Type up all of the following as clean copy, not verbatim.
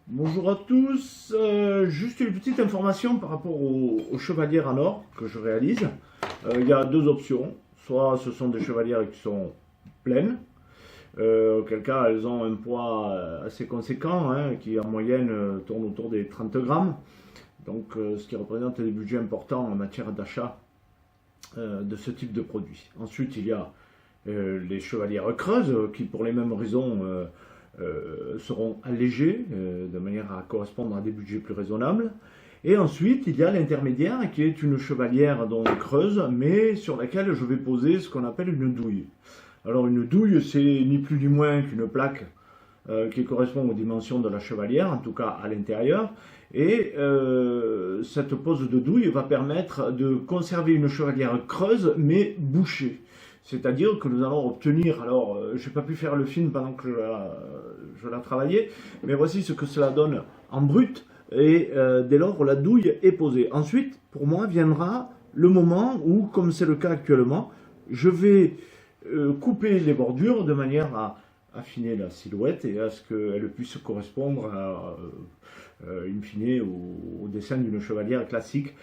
Bonjour à tous, juste une petite information par rapport aux chevalières en or que je réalise. Il y a deux options, soit ce sont des chevalières qui sont pleines, auquel cas elles ont un poids assez conséquent, hein, qui en moyenne tourne autour des 30 grammes, donc ce qui représente des budgets importants en matière d'achat de ce type de produit. Ensuite il y a les chevalières creuses qui pour les mêmes raisons seront allégés de manière à correspondre à des budgets plus raisonnables. Et ensuite, il y a l'intermédiaire qui est une chevalière donc creuse, mais sur laquelle je vais poser ce qu'on appelle une douille. Alors une douille, c'est ni plus ni moins qu'une plaque qui correspond aux dimensions de la chevalière, en tout cas à l'intérieur. Et cette pose de douille va permettre de conserver une chevalière creuse, mais bouchée. C'est-à-dire que nous allons obtenir, alors je n'ai pas pu faire le film pendant que je la travaillais, mais voici ce que cela donne en brut, et dès lors la douille est posée. Ensuite, pour moi, viendra le moment où, comme c'est le cas actuellement, je vais couper les bordures de manière à affiner la silhouette et à ce qu'elle puisse correspondre in fine au dessin d'une chevalière classique.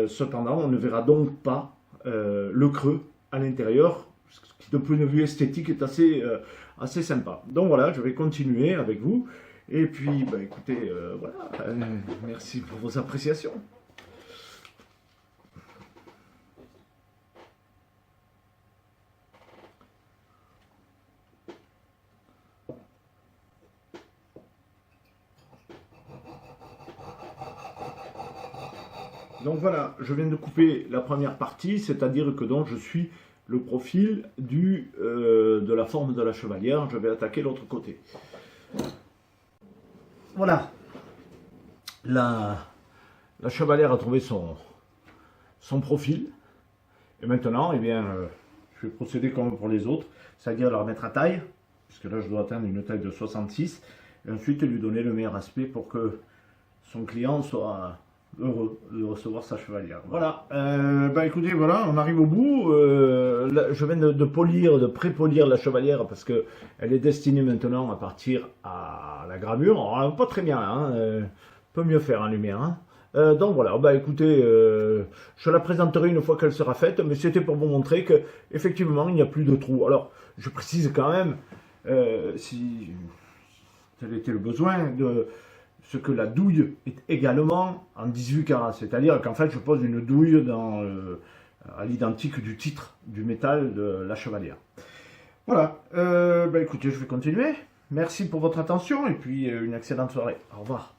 Cependant, on ne verra donc pas le creux à l'intérieur, ce qui de point de vue esthétique est assez sympa. Donc voilà, je vais continuer avec vous. Et puis, bah, écoutez, voilà, merci pour vos appréciations. Donc voilà, je viens de couper la première partie, c'est-à-dire que donc je suis le profil de la forme de la chevalière. Je vais attaquer l'autre côté. Voilà, la chevalière a trouvé son profil. Et maintenant, eh bien, je vais procéder comme pour les autres, c'est-à-dire la remettre à taille, puisque là je dois atteindre une taille de 66, et ensuite lui donner le meilleur aspect pour que son client soit heureux de recevoir sa chevalière. Voilà, bah écoutez, voilà, on arrive au bout. Là, je viens de polir, de pré-polir la chevalière parce que elle est destinée maintenant à partir à la gravure. Alors, pas très bien, hein, peut mieux faire en lumière. Hein. Donc voilà, bah écoutez, je la présenterai une fois qu'elle sera faite, mais c'était pour vous montrer que effectivement il n'y a plus de trou. Alors, je précise quand même, si tel était le besoin, de ce que la douille est également en 18 carats, c'est-à-dire qu'en fait je pose une douille à l'identique du titre du métal de la chevalière. Voilà, bah écoutez, je vais continuer. Merci pour votre attention et puis une excellente soirée. Au revoir.